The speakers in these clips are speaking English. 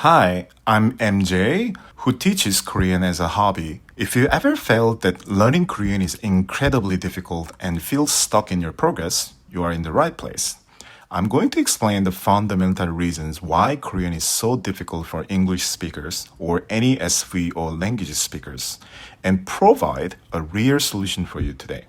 Hi, I'm MJ, who teaches Korean as a hobby. If you ever felt that learning Korean is incredibly difficult and feel stuck in your progress, you are in the right place. I'm going to explain the fundamental reasons why Korean is so difficult for English speakers or any SVO language speakers and provide a real solution for you today.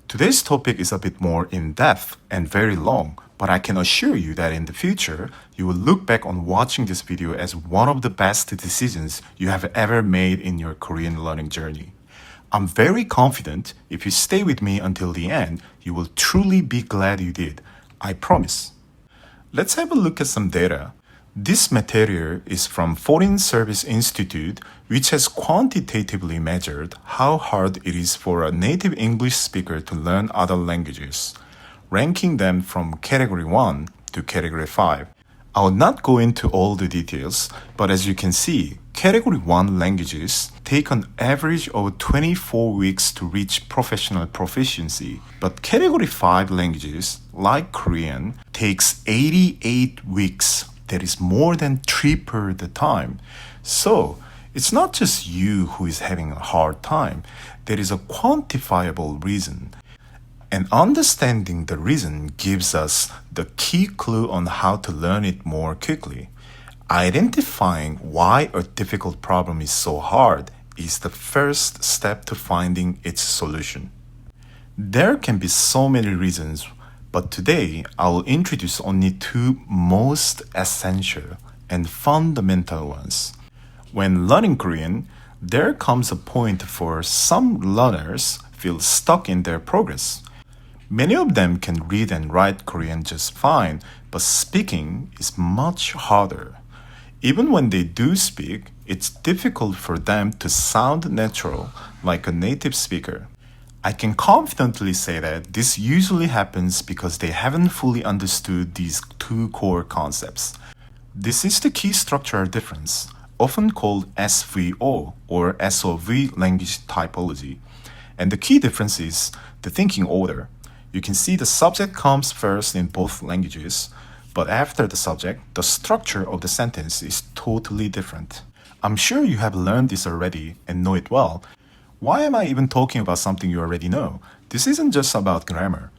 Today's topic is a bit more in-depth and very long, but I can assure you that in the future, you will look back on watching this video as one of the best decisions you have ever made in your Korean learning journey. I'm very confident if you stay with me until the end, you will truly be glad you did. I promise. Let's have a look at some data. This material is from Foreign Service Institute, which has quantitatively measured how hard it is for a native English speaker to learn other languages, ranking them from Category 1 to Category 5. I will not go into all the details, but as you can see, Category 1 languages take an average of 24 weeks to reach professional proficiency, but Category 5 languages, like Korean, takes 88 weeks. That is more than triple the time. So, it's not just you who is having a hard time. There is a quantifiable reason. And understanding the reason gives us the key clue on how to learn it more quickly. Identifying why a difficult problem is so hard is the first step to finding its solution. There can be so many reasons, but today I will introduce only two most essential and fundamental ones. When learning Korean, there comes a point for some learners feel stuck in their progress. Many of them can read and write Korean just fine, but speaking is much harder. Even when they do speak, it's difficult for them to sound natural like a native speaker. I can confidently say that this usually happens because they haven't fully understood these two core concepts. This is the key structural difference, often called SVO or SOV language typology. And the key difference is the thinking order. You can see the subject comes first in both languages, but after the subject, the structure of the sentence is totally different. I'm sure you have learned this already and know it well. Why am I even talking about something you already know? This isn't just about grammar.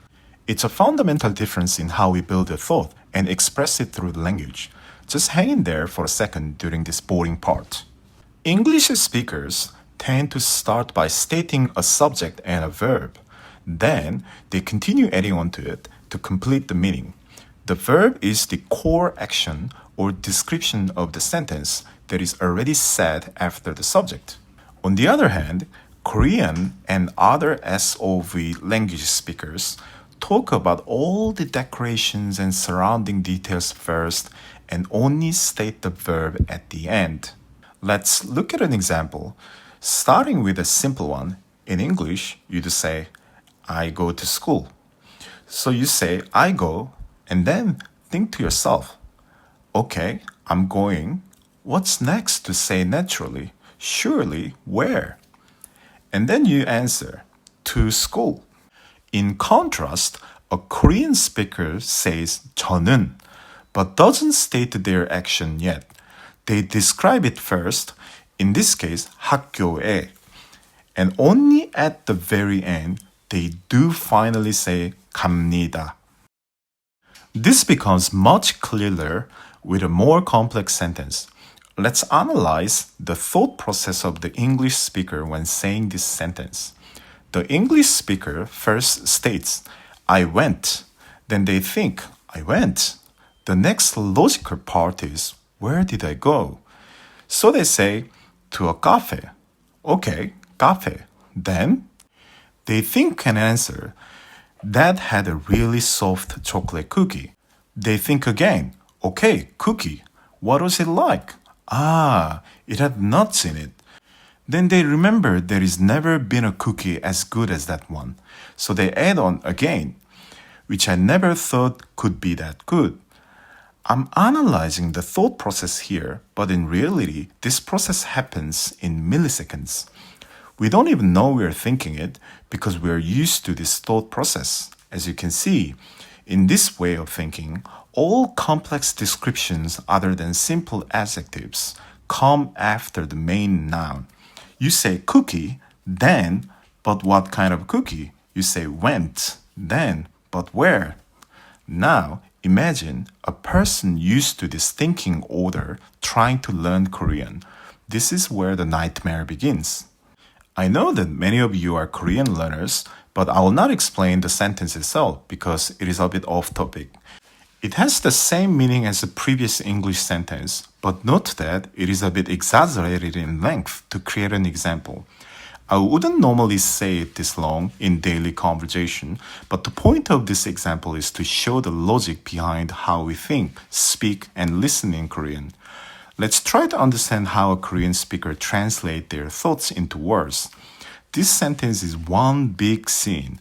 It's a fundamental difference in how we build a thought and express it through the language. Just hang in there for a second during this boring part. English speakers tend to start by stating a subject and a verb. Then, they continue adding on to it to complete the meaning. The verb is the core action or description of the sentence that is already said after the subject. On the other hand, Korean and other SOV language speakers talk about all the decorations and surrounding details first and only state the verb at the end. Let's look at an example. Starting with a simple one, in English, you'd say, I go to school. So you say, I go, and then think to yourself, okay, I'm going. What's next to say naturally? Surely, where? And then you answer, to school. In contrast, a Korean speaker says 저는, but doesn't state their action yet. They describe it first, in this case, 학교에. And only at the very end, they do finally say 갑니다. This becomes much clearer with a more complex sentence. Let's analyze the thought process of the English speaker when saying this sentence. The English speaker first states, I went. Then they think, I went. The next logical part is, where did I go? So they say, to a cafe. Okay, cafe. Then they think and answer, that had a really soft chocolate cookie. They think again, okay, cookie. What was it like? Ah, it had nuts in it. Then they remember there is never been a cookie as good as that one. So they add on again, which I never thought could be that good. I'm analyzing the thought process here, but in reality, this process happens in milliseconds. We don't even know we're thinking it because we're used to this thought process. As you can see, in this way of thinking, All complex descriptions other than simple adjectives come after the main noun. You say cookie, then, but what kind of cookie? You say went, then, but where? Now, imagine a person used to this thinking order trying to learn Korean. This is where the nightmare begins. I know that many of you are Korean learners, but I will not explain the sentence itself because it is a bit off topic. It has the same meaning as the previous English sentence, but note that it is a bit exaggerated in length to create an example. I wouldn't normally say it this long in daily conversation, but the point of this example is to show the logic behind how we think, speak, and listen in Korean. Let's try to understand how a Korean speaker translates their thoughts into words. This sentence is one big scene.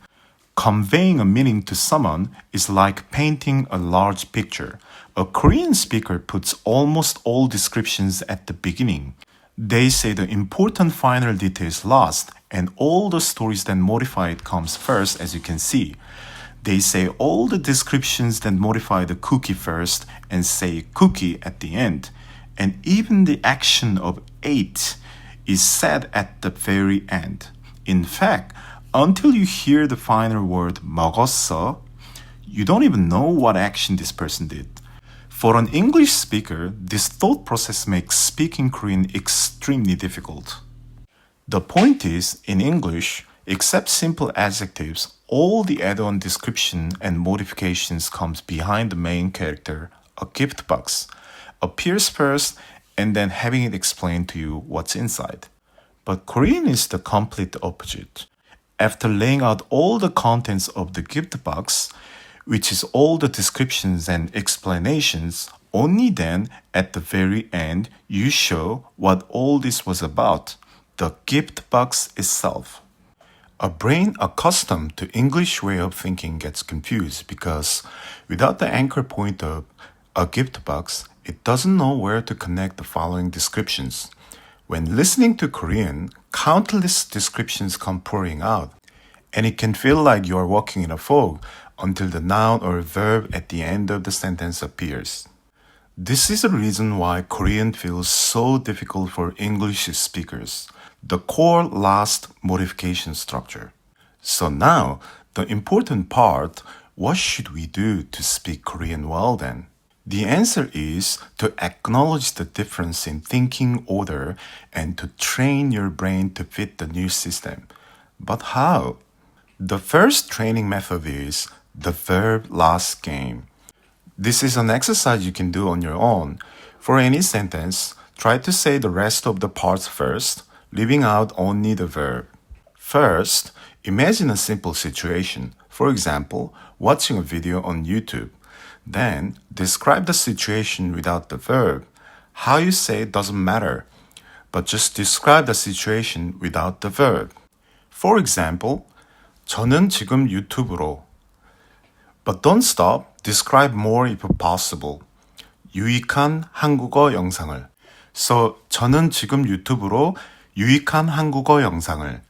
Conveying a meaning to someone is like painting a large picture. A Korean speaker puts almost all descriptions at the beginning. They say the important final details last, and all the stories that modify it comes first, as you can see. They say all the descriptions that modify the cookie first and say cookie at the end. And even the action of ate is said at the very end. In fact, until you hear the final word 먹었어, you don't even know what action this person did. For an English speaker, this thought process makes speaking Korean extremely difficult. The point is, in English, except simple adjectives, all the add-on description and modifications comes behind the main character, a gift box, appears first, and then having it explain to you what's inside. But Korean is the complete opposite. After laying out all the contents of the gift box, which is all the descriptions and explanations, only then, at the very end, you show what all this was about, the gift box itself. A brain accustomed to English way of thinking gets confused because without the anchor point of a gift box, it doesn't know where to connect the following descriptions. When listening to Korean, countless descriptions come pouring out, and it can feel like you are walking in a fog until the noun or verb at the end of the sentence appears. This is the reason why Korean feels so difficult for English speakers, the core last modification structure. So now, the important part, what should we do to speak Korean well then? The answer is to acknowledge the difference in thinking order and to train your brain to fit the new system. But how? The first training method is the verb last game. This is an exercise you can do on your own. For any sentence, try to say the rest of the parts first, leaving out only the verb. First, imagine a simple situation. For example, watching a video on YouTube. Then, describe the situation without the verb. How you say it doesn't matter, but just describe the situation without the verb. For example, 저는 지금 유튜브로. But don't stop. Describe more if possible. 유익한 한국어 영상을. So, 저는 지금 유튜브로 유익한 한국어 영상을.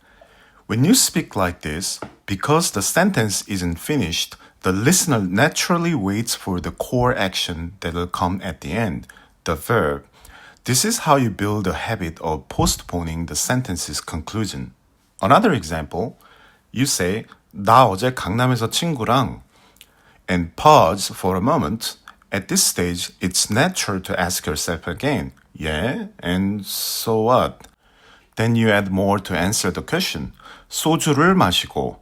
When you speak like this, because the sentence isn't finished, the listener naturally waits for the core action that will come at the end, the verb. This is how you build a habit of postponing the sentence's conclusion. Another example, you say, 나 어제 강남에서 친구랑, and pause for a moment. At this stage, it's natural to ask yourself again, yeah, and so what? Then you add more to answer the question. 소주를 마시고.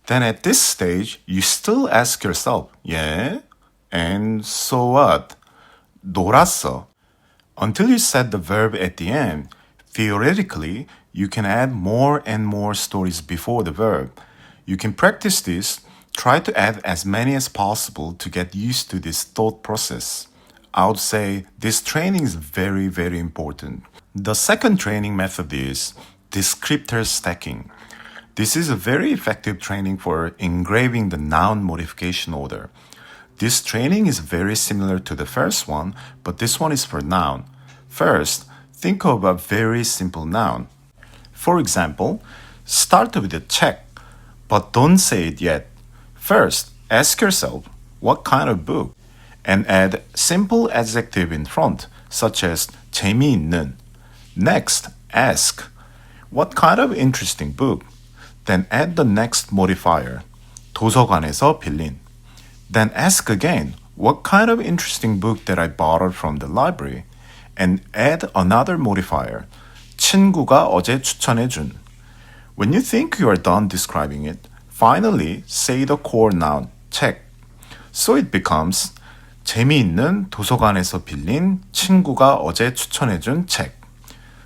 Then at this stage, you still ask yourself, yeah, and so what? 놀았어. Until you said the verb at the end, theoretically, you can add more and more stories before the verb. You can practice this. Try to add as many as possible to get used to this thought process. I would say this training is very, very important. The second training method is descriptor stacking. This is a very effective training for engraving the noun modification order. This training is very similar to the first one, but this one is for noun. First, think of a very simple noun. For example, start with a check, but don't say it yet. First, ask yourself, what kind of book? and add simple adjective in front, such as 재미있는. Next, ask, what kind of interesting book? Then add the next modifier, 도서관에서 빌린. Then ask again, what kind of interesting book that I borrowed from the library? And add another modifier, 친구가 어제 추천해준. When you think you are done describing it, finally say the core noun, 책. So it becomes 재미있는 도서관에서 빌린 친구가 어제 추천해준 책.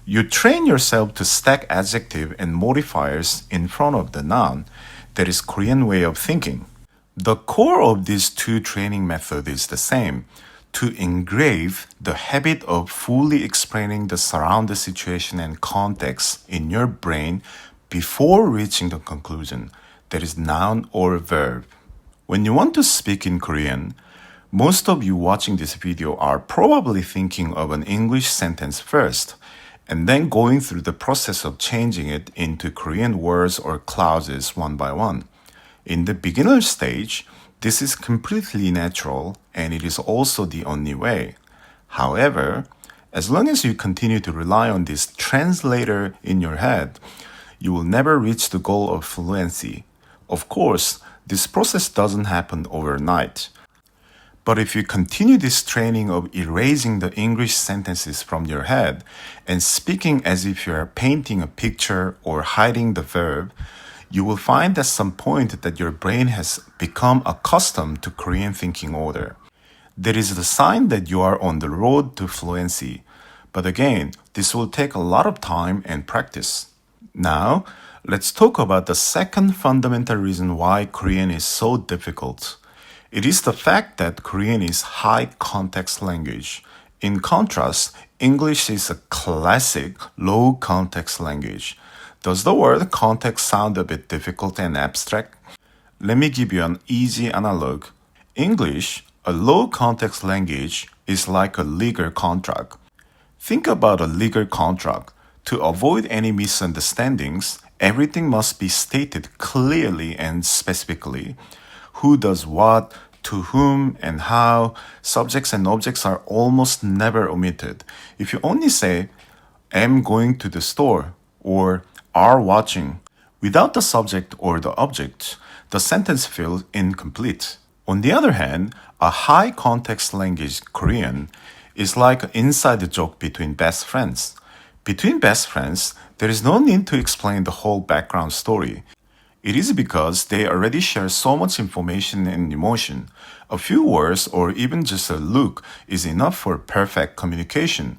You train yourself to stack adjective and modifiers in front of the noun. That is Korean way of thinking. The core of these two training methods is the same, to engrave the habit of fully explaining the surrounding situation and context in your brain before reaching the conclusion, that is noun or verb. When you want to speak in Korean, most of you watching this video are probably thinking of an English sentence first, and then going through the process of changing it into Korean words or clauses one by one. In the beginner stage, this is completely natural and it is also the only way. However, as long as you continue to rely on this translator in your head, you will never reach the goal of fluency. Of course, this process doesn't happen overnight. But if you continue this training of erasing the English sentences from your head and speaking as if you are painting a picture or hiding the verb, you will find at some point that your brain has become accustomed to Korean thinking order. That is the sign that you are on the road to fluency. But again, this will take a lot of time and practice. Now, let's talk about the second fundamental reason why Korean is so difficult. It is the fact that Korean is high context language. In contrast, English is a classic low context language. Does the word context sound a bit difficult and abstract? Let me give you an easy analog. English, a low context language, is like a legal contract. Think about a legal contract. To avoid any misunderstandings, everything must be stated clearly and specifically. Who does what, to whom, and how. Subjects and objects are almost never omitted. If you only say, am going to the store, or are watching, without the subject or the object, the sentence feels incomplete. On the other hand, a high context language, Korean, is like an inside joke between best friends. Between best friends, there is no need to explain the whole background story. It is because they already share so much information and emotion. A few words or even just a look is enough for perfect communication.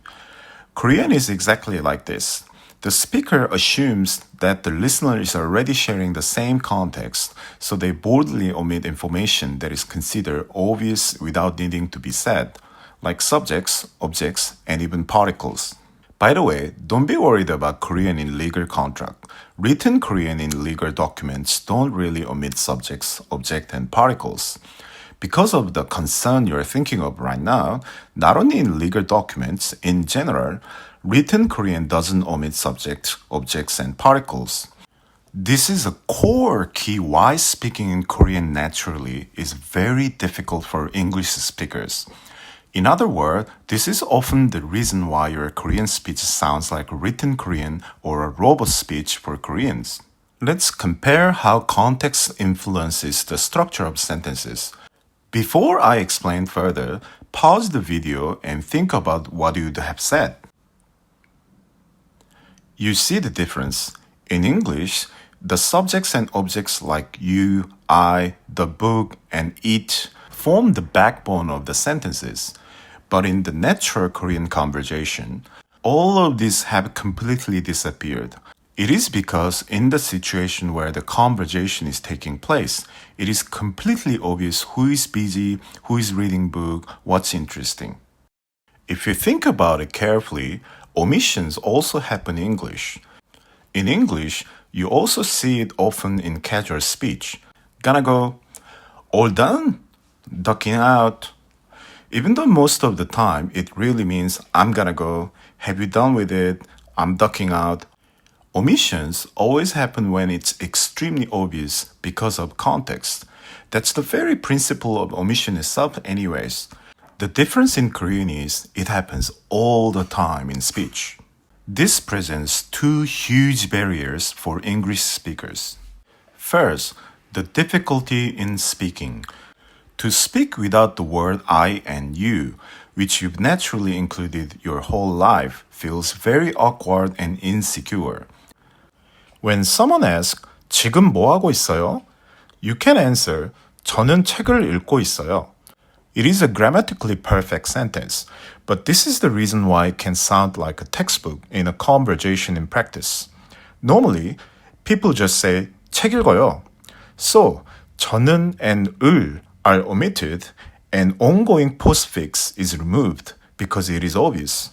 Korean is exactly like this. The speaker assumes that the listener is already sharing the same context, so they boldly omit information that is considered obvious without needing to be said, like subjects, objects, and even particles. By the way, don't be worried about Korean in legal contract. Written Korean in legal documents don't really omit subjects, object, and particles. Because of the concern you're thinking of right now, not only in legal documents, in general, written Korean doesn't omit subjects, objects, and particles. This is a core key why speaking in Korean naturally is very difficult for English speakers. In other words, this is often the reason why your Korean speech sounds like written Korean or a robot speech for Koreans. Let's compare how context influences the structure of sentences. Before I explain further, pause the video and think about what you'd have said. You see the difference. In English, the subjects and objects like you, I, the book, and it form the backbone of the sentences. But in the natural Korean conversation, all of these have completely disappeared. It is because in the situation where the conversation is taking place, it is completely obvious who is busy, who is reading book, what's interesting. If you think about it carefully, omissions also happen in English. In English, you also see it often in casual speech. Gonna go, all done, ducking out. Even though most of the time it really means I'm gonna go, have you done with it, I'm ducking out. Omissions always happen when it's extremely obvious because of context. That's the very principle of omission itself anyways. The difference in Korean is it happens all the time in speech. This presents two huge barriers for English speakers. First, the difficulty in speaking. To speak without the word I and you, which you've naturally included your whole life, feels very awkward and insecure. When someone asks, 지금 뭐 하고 있어요? You can answer, 저는 책을 읽고 있어요. It is a grammatically perfect sentence, but this is the reason why it can sound like a textbook in a conversation in practice. Normally, people just say, 책 읽어요. So, 저는 and 을 are omitted and ongoing postfix is removed because it is obvious.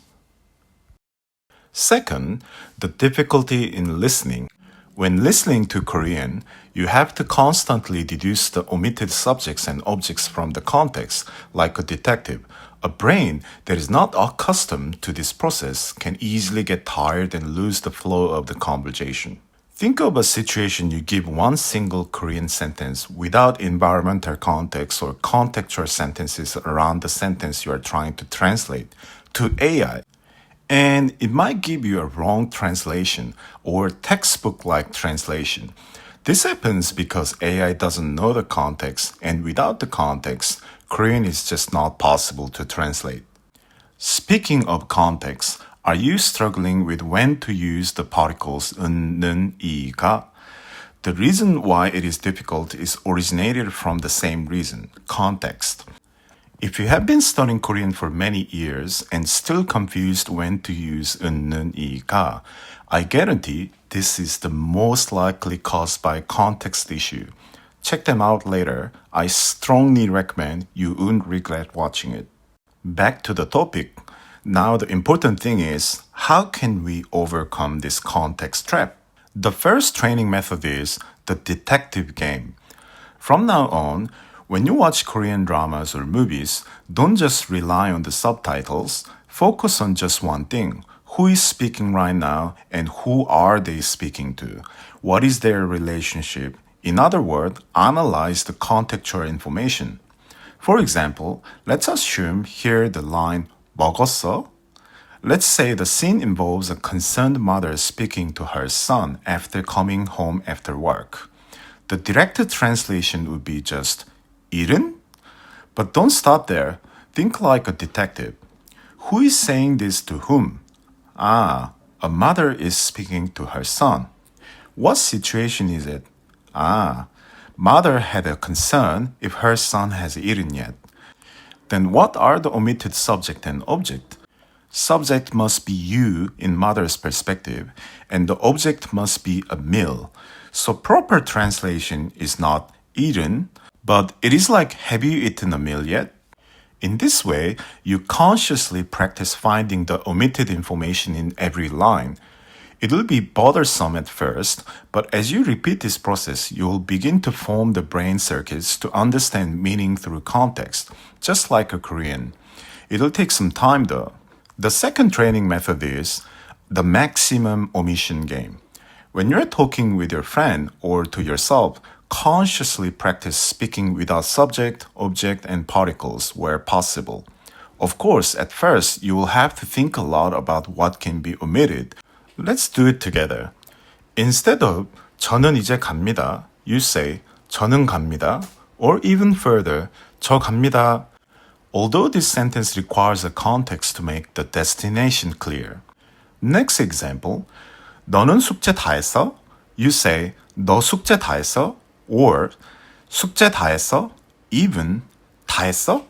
Second, the difficulty in listening. When listening to Korean, you have to constantly deduce the omitted subjects and objects from the context, like a detective. A brain that is not accustomed to this process can easily get tired and lose the flow of the conversation. Think of a situation you give one single Korean sentence without environmental context or contextual sentences around the sentence you are trying to translate to AI. And it might give you a wrong translation or textbook-like translation. This happens because AI doesn't know the context, and without the context, Korean is just not possible to translate. Speaking of context, are you struggling with when to use the particles 은, 는, 이가? The reason why it is difficult is originated from the same reason, context. If you have been studying Korean for many years and still confused when to use 은, 는, 이가, I guarantee this is the most likely caused by a context issue. Check them out later. I strongly recommend you won't regret watching it. Back to the topic. Now the important thing is, how can we overcome this context trap? The first training method is the detective game. From now on, when you watch Korean dramas or movies, don't just rely on the subtitles. Focus on just one thing. Who is speaking right now and who are they speaking to? What is their relationship? In other words, analyze the contextual information. For example, let's assume here the line 먹었어? Let's say the scene involves a concerned mother speaking to her son after coming home after work. The direct translation would be just 일은? But don't stop there. Think like a detective. Who is saying this to whom? Ah, a mother is speaking to her son. What situation is it? Ah, mother had a concern if her son has eaten yet. Then what are the omitted subject and object? Subject must be you in mother's perspective, and the object must be a meal. So proper translation is not eaten, but it is like, have you eaten a meal yet? In this way, you consciously practice finding the omitted information in every line. It will be bothersome at first, but as you repeat this process, you will begin to form the brain circuits to understand meaning through context, just like a Korean. It'll take some time though. The second training method is the maximum omission game. When you're talking with your friend or to yourself, consciously practice speaking without subject, object, and particles where possible. Of course, at first, you will have to think a lot about what can be omitted. Let's do it together. Instead of 저는 이제 갑니다, you say 저는 갑니다, or even further, 저 갑니다. Although this sentence requires a context to make the destination clear. Next example, 너는 숙제 다 했어? You say 너 숙제 다 했어? Or 숙제 다 했어? Even 다 했어?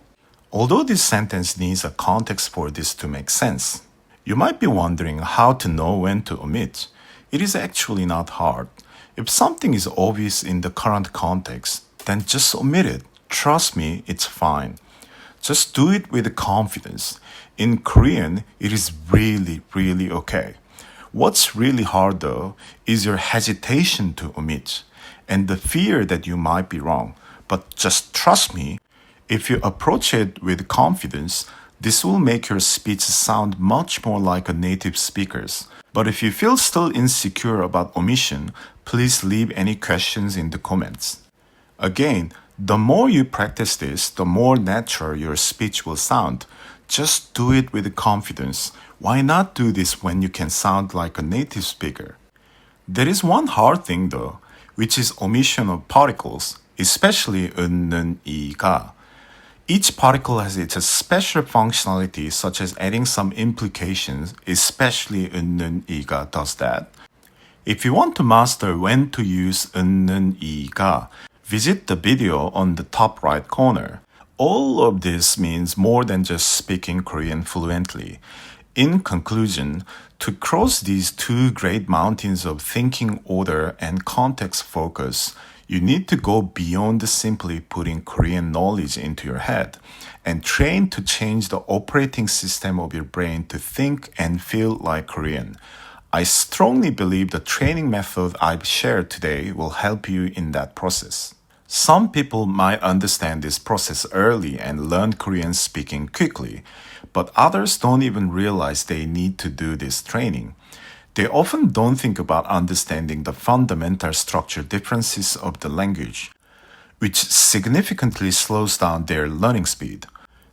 Although this sentence needs a context for this to make sense. You might be wondering how to know when to omit. It is actually not hard. If something is obvious in the current context, then just omit it. Trust me, it's fine. Just do it with confidence. In Korean, it is really, really okay. What's really hard though is your hesitation to omit and the fear that you might be wrong. But just trust me, if you approach it with confidence, this will make your speech sound much more like a native speaker's. But if you feel still insecure about omission, please leave any questions in the comments. Again, The more you practice this, the more natural your speech will sound. Just do it with confidence. Why not do this when you can sound like a native speaker? There is one hard thing though, which is omission of particles, especially 는, 이가. Each particle has its special functionality, such as adding some implications, especially 는, 이가 does that. If you want to master when to use 는, 이가, visit the video on the top right corner. All of this means more than just speaking Korean fluently. In conclusion, to cross these two great mountains of thinking order and context focus, you need to go beyond simply putting Korean knowledge into your head and train to change the operating system of your brain to think and feel like Korean. I strongly believe the training method I've shared today will help you in that process. Some people might understand this process early and learn Korean speaking quickly, but others don't even realize they need to do this training. They often don't think about understanding the fundamental structure differences of the language, which significantly slows down their learning speed.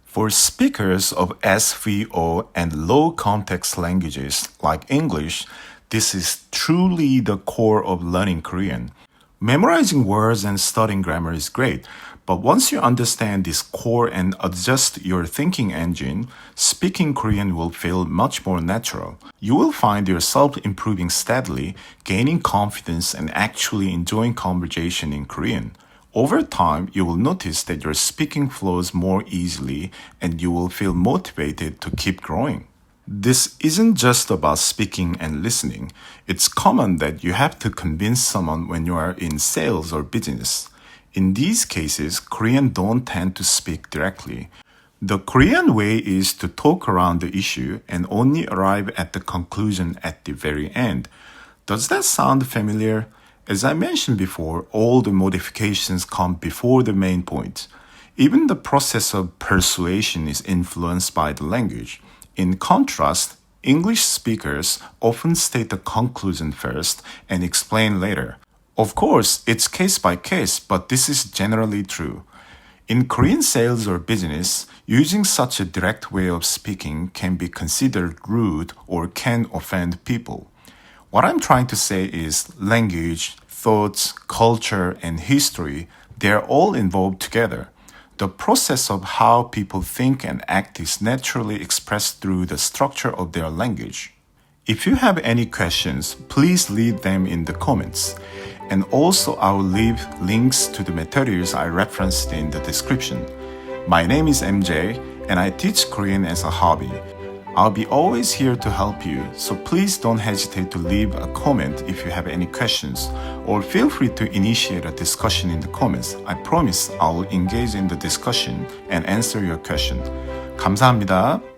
For speakers of SVO and low context languages like English, this is truly the core of learning Korean. Memorizing words and studying grammar is great, but once you understand this core and adjust your thinking engine, speaking Korean will feel much more natural. You will find yourself improving steadily, gaining confidence, and actually enjoying conversation in Korean. Over time, you will notice that your speaking flows more easily and you will feel motivated to keep growing. This isn't just about speaking and listening. It's common that you have to convince someone when you are in sales or business. In these cases, Korean don't tend to speak directly. The Korean way is to talk around the issue and only arrive at the conclusion at the very end. Does that sound familiar? As I mentioned before, all the modifications come before the main point. Even the process of persuasion is influenced by the language. In contrast, English speakers often state the conclusion first and explain later. Of course, it's case by case, but this is generally true. In Korean sales or business, using such a direct way of speaking can be considered rude or can offend people. What I'm trying to say is language, thoughts, culture, and history, they're all involved together. The process of how people think and act is naturally expressed through the structure of their language. If you have any questions, please leave them in the comments. And also I will leave links to the materials I referenced in the description. My name is MJ and I teach Korean as a hobby. I'll be always here to help you, so please don't hesitate to leave a comment if you have any questions, or feel free to initiate a discussion in the comments. I promise I will engage in the discussion and answer your question. 감사합니다.